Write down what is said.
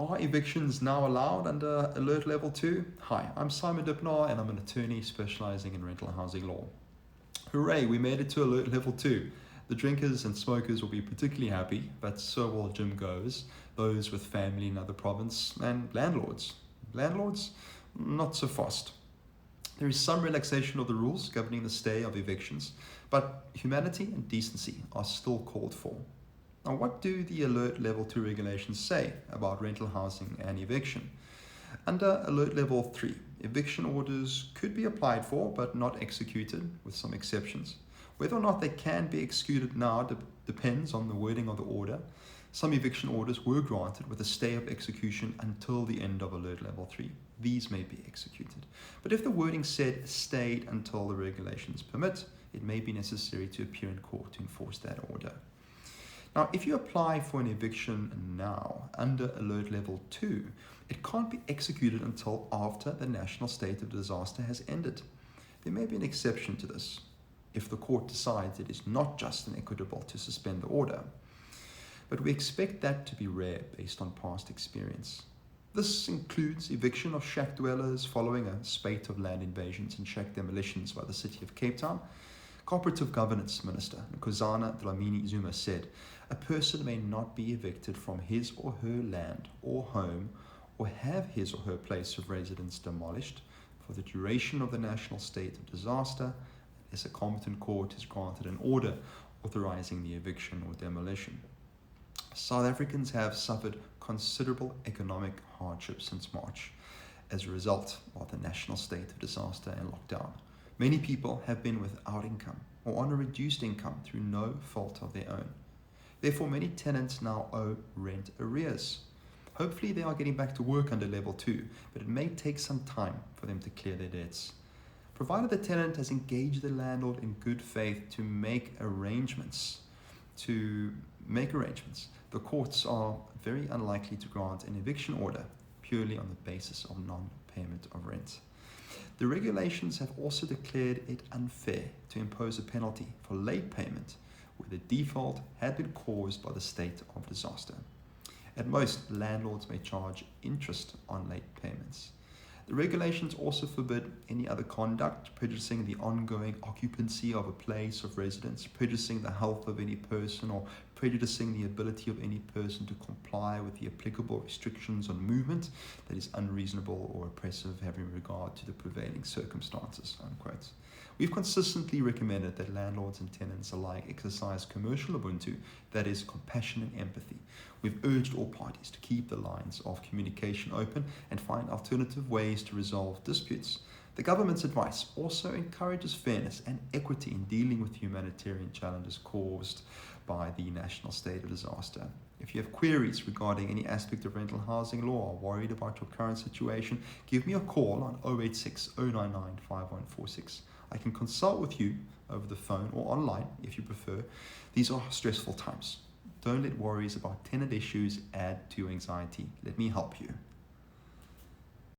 Are evictions now allowed under Alert Level 2? Hi, I'm Simon Dipnar and I'm an attorney specializing in rental housing law. Hooray, we made it to Alert Level 2. The drinkers and smokers will be particularly happy, but so will gym goers, those with family in another province, and landlords. Landlords? Not so fast. There is some relaxation of the rules governing the stay of evictions, but humanity and decency are still called for. Now, what do the Alert Level 2 regulations say about rental housing and eviction? Under Alert Level 3, eviction orders could be applied for but not executed, with some exceptions. Whether or not they can be executed now depends on the wording of the order. Some eviction orders were granted with a stay of execution until the end of Alert Level 3. These may be executed. But if the wording said stayed until the regulations permit, it may be necessary to appear in court to enforce that order. Now, if you apply for an eviction now under Alert Level 2, it can't be executed until after the national state of disaster has ended. There may be an exception to this if the court decides it is not just and equitable to suspend the order. But we expect that to be rare based on past experience. This includes eviction of shack dwellers following a spate of land invasions and shack demolitions by the city of Cape Town. Cooperative Governance Minister Nkosazana Dlamini Zuma said, "A person may not be evicted from his or her land or home or have his or her place of residence demolished for the duration of the national state of disaster unless a competent court has granted an order authorizing the eviction or demolition." South Africans have suffered considerable economic hardship since March as a result of the national state of disaster and lockdown. Many people have been without income or on a reduced income through no fault of their own. Therefore, many tenants now owe rent arrears. Hopefully, they are getting back to work under Level 2, but it may take some time for them to clear their debts. Provided the tenant has engaged the landlord in good faith to make arrangements, the courts are very unlikely to grant an eviction order purely on the basis of non-payment of rent. The regulations have also declared it unfair to impose a penalty for late payment where the default had been caused by the state of disaster. At most, landlords may charge interest on late payments. The regulations also forbid any other conduct prejudicing the ongoing occupancy of a place of residence, prejudicing the health of any person, or prejudicing the ability of any person to comply with the applicable restrictions on movement that is unreasonable or oppressive having regard to the prevailing circumstances, unquote. We've consistently recommended that landlords and tenants alike exercise commercial Ubuntu, that is, compassion and empathy. We've urged all parties to keep the lines of communication open and find alternative ways to resolve disputes. The government's advice also encourages fairness and equity in dealing with humanitarian challenges caused by the national state of disaster. If you have queries regarding any aspect of rental housing law or worried about your current situation, give me a call on 086 099 5146. I can consult with you over the phone or online if you prefer. These are stressful times. Don't let worries about tenant issues add to your anxiety. Let me help you.